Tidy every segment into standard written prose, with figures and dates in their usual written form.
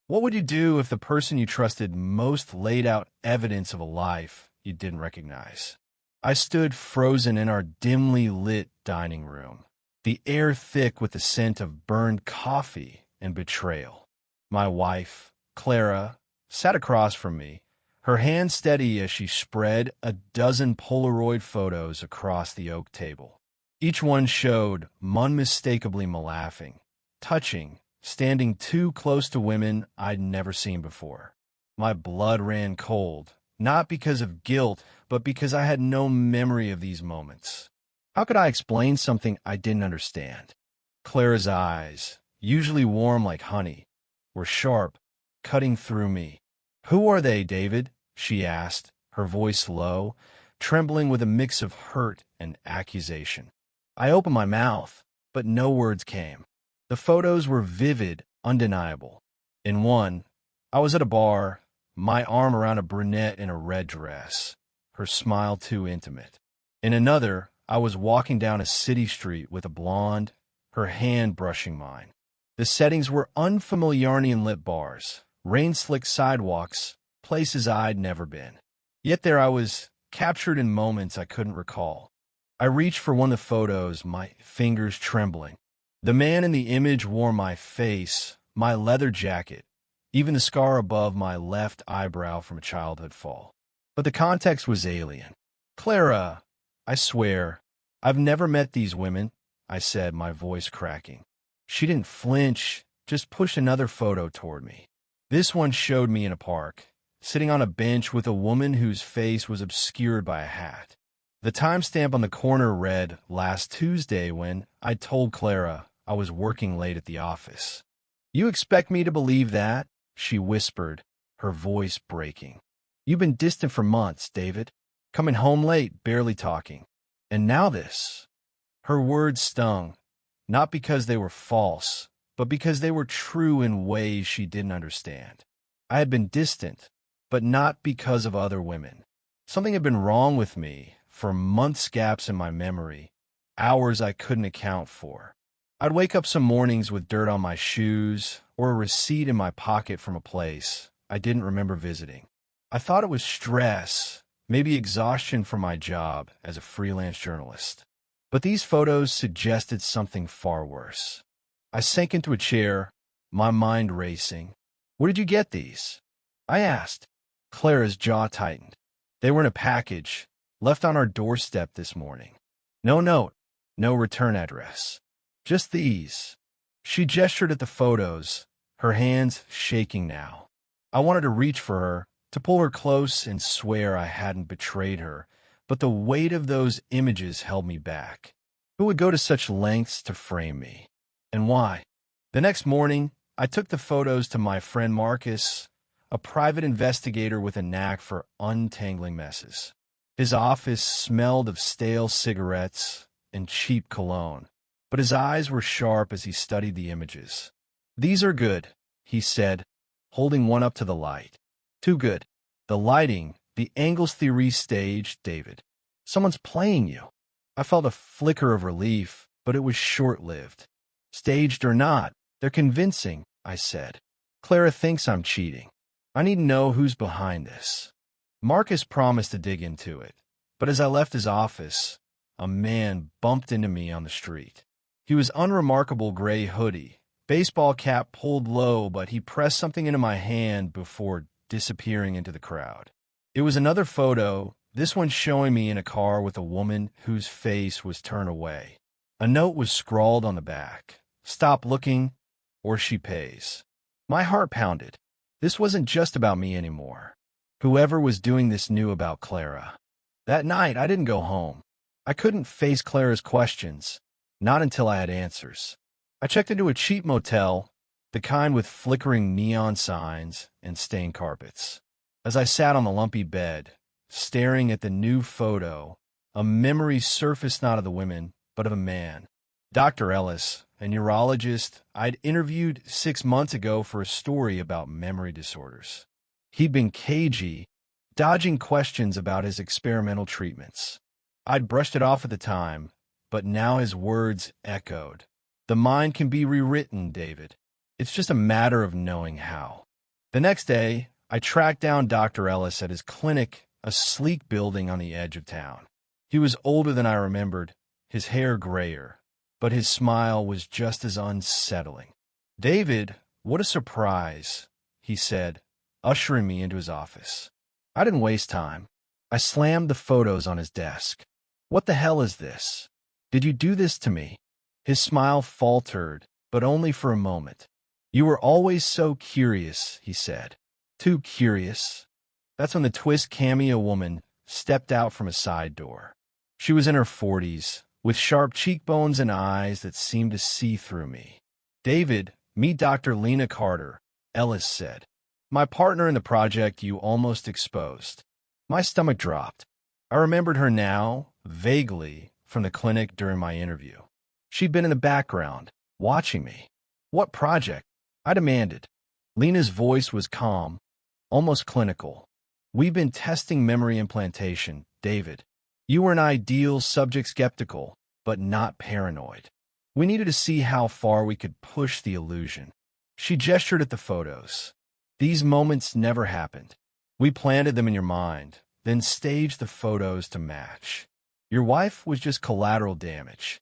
What would you do if the person you trusted most laid out evidence of a life you didn't recognize? I stood frozen in our dimly lit dining room, the air thick with the scent of burned coffee and betrayal. My wife, Clara, sat across from me, her hand steady as she spread a dozen Polaroid photos across the oak table. Each one showed unmistakably me laughing, touching, standing too close to women I'd never seen before. My blood ran cold, not because of guilt, but because I had no memory of these moments. How could I explain something I didn't understand? Clara's eyes, usually warm like honey, were sharp, cutting through me. "Who are they, David?" she asked, her voice low, trembling with a mix of hurt and accusation. I opened my mouth, but no words came. The photos were vivid, undeniable. In one, I was at a bar, my arm around a brunette in a red dress, her smile too intimate. In another, I was walking down a city street with a blonde, her hand brushing mine. The settings were unfamiliarly lit bars, rain-slicked sidewalks, places I'd never been. Yet there I was, captured in moments I couldn't recall. I reached for one of the photos, my fingers trembling. The man in the image wore my face, my leather jacket, even the scar above my left eyebrow from a childhood fall. But the context was alien. "Clara, I swear, I've never met these women," I said, my voice cracking. She didn't flinch, just pushed another photo toward me. This one showed me in a park, sitting on a bench with a woman whose face was obscured by a hat. The timestamp on the corner read, "Last Tuesday," when I told Clara I was working late at the office. "You expect me to believe that?" she whispered, her voice breaking. "You've been distant for months, David, coming home late, barely talking. And now this." Her words stung, not because they were false, but because they were true in ways she didn't understand. I had been distant, but not because of other women. Something had been wrong with me, for months gaps in my memory, hours I couldn't account for. I'd wake up some mornings with dirt on my shoes or a receipt in my pocket from a place I didn't remember visiting. I thought it was stress, maybe exhaustion from my job as a freelance journalist. But these photos suggested something far worse. I sank into a chair, my mind racing. "Where did you get these?" I asked. Clara's jaw tightened. "They were in a package, left on our doorstep this morning. No note, no return address. Just these." She gestured at the photos, her hands shaking now. I wanted to reach for her, to pull her close and swear I hadn't betrayed her, but the weight of those images held me back. Who would go to such lengths to frame me? And why? The next morning, I took the photos to my friend Marcus, a private investigator with a knack for untangling messes. His office smelled of stale cigarettes and cheap cologne, but his eyes were sharp as he studied the images. "These are good," he said, holding one up to the light. "Too good. The lighting, the angles theory staged, David. Someone's playing you." I felt a flicker of relief, but it was short-lived. "Staged or not, they're convincing," I said. "Clara thinks I'm cheating. I need to know who's behind this." Marcus promised to dig into it, but as I left his office, a man bumped into me on the street. He was unremarkable gray hoodie, baseball cap pulled low, but he pressed something into my hand before disappearing into the crowd. It was another photo, this one showing me in a car with a woman whose face was turned away. A note was scrawled on the back, "Stop looking, or she pays." My heart pounded. This wasn't just about me anymore. Whoever was doing this knew about Clara. That night, I didn't go home. I couldn't face Clara's questions, not until I had answers. I checked into a cheap motel, the kind with flickering neon signs and stained carpets. As I sat on the lumpy bed, staring at the new photo, a memory surfaced not of the women, but of a man. Dr. Ellis, a neurologist I'd interviewed 6 months ago for a story about memory disorders. He'd been cagey, dodging questions about his experimental treatments. I'd brushed it off at the time, but now his words echoed. "The mind can be rewritten, David. It's just a matter of knowing how." The next day, I tracked down Dr. Ellis at his clinic, a sleek building on the edge of town. He was older than I remembered, his hair grayer, but his smile was just as unsettling. "David, what a surprise," he said, ushering me into his office. I didn't waste time. I slammed the photos on his desk. "What the hell is this? Did you do this to me?" His smile faltered, but only for a moment. "You were always so curious," he said. "Too curious." That's when the twist cameo woman stepped out from a side door. She was in her 40s, with sharp cheekbones and eyes that seemed to see through me. "David, meet Dr. Lena Carter," Ellis said. "My partner in the project you almost exposed." My stomach dropped. I remembered her now, vaguely, from the clinic during my interview. She'd been in the background, watching me. "What project?" I demanded. Lena's voice was calm, almost clinical. "We've been testing memory implantation, David. You were an ideal subject, skeptical, but not paranoid. We needed to see how far we could push the illusion." She gestured at the photos. "These moments never happened. We planted them in your mind, then staged the photos to match. Your wife was just collateral damage."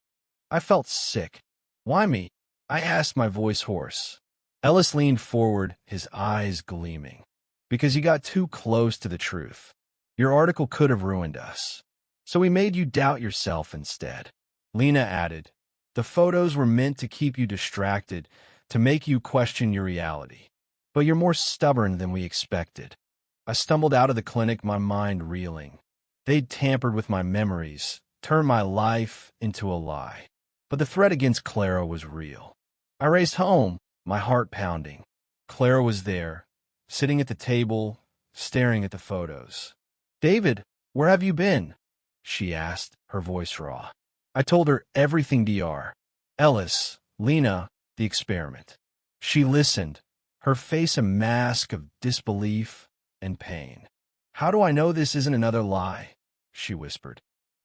I felt sick. "Why me?" I asked, my voice hoarse. Ellis leaned forward, his eyes gleaming. "Because you got too close to the truth. Your article could have ruined us. So we made you doubt yourself instead." Lena added, "The photos were meant to keep you distracted, to make you question your reality. But you're more stubborn than we expected." I stumbled out of the clinic, my mind reeling. They'd tampered with my memories, turned my life into a lie. But the threat against Clara was real. I raced home, my heart pounding. Clara was there, sitting at the table, staring at the photos. "David, where have you been?" she asked, her voice raw. I told her everything, Dr. Ellis, Lena, the experiment. She listened, her face a mask of disbelief and pain. "How do I know this isn't another lie?" she whispered.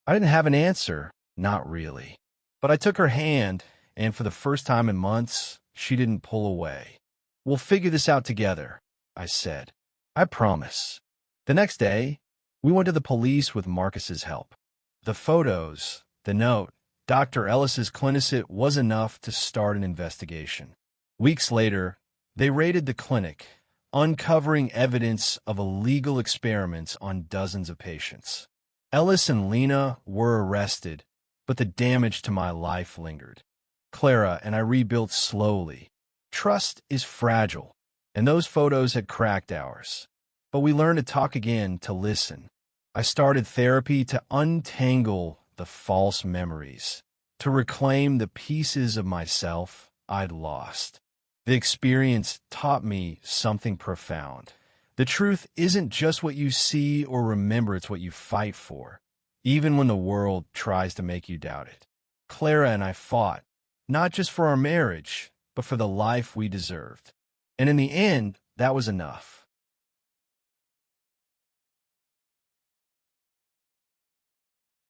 I didn't have an answer, not really. But I took her hand, and for the first time in months, she didn't pull away. "We'll figure this out together," I said. "I promise." The next day, we went to the police with Marcus's help. The photos, the note, Dr. Ellis's clinicit was enough to start an investigation. Weeks later, they raided the clinic, uncovering evidence of illegal experiments on dozens of patients. Ellis and Lena were arrested, but the damage to my life lingered. Clara and I rebuilt slowly. Trust is fragile, and those photos had cracked ours. But we learned to talk again, to listen. I started therapy to untangle the false memories, to reclaim the pieces of myself I'd lost. The experience taught me something profound. The truth isn't just what you see or remember, it's what you fight for, even when the world tries to make you doubt it. Clara and I fought, not just for our marriage, but for the life we deserved. And in the end, that was enough.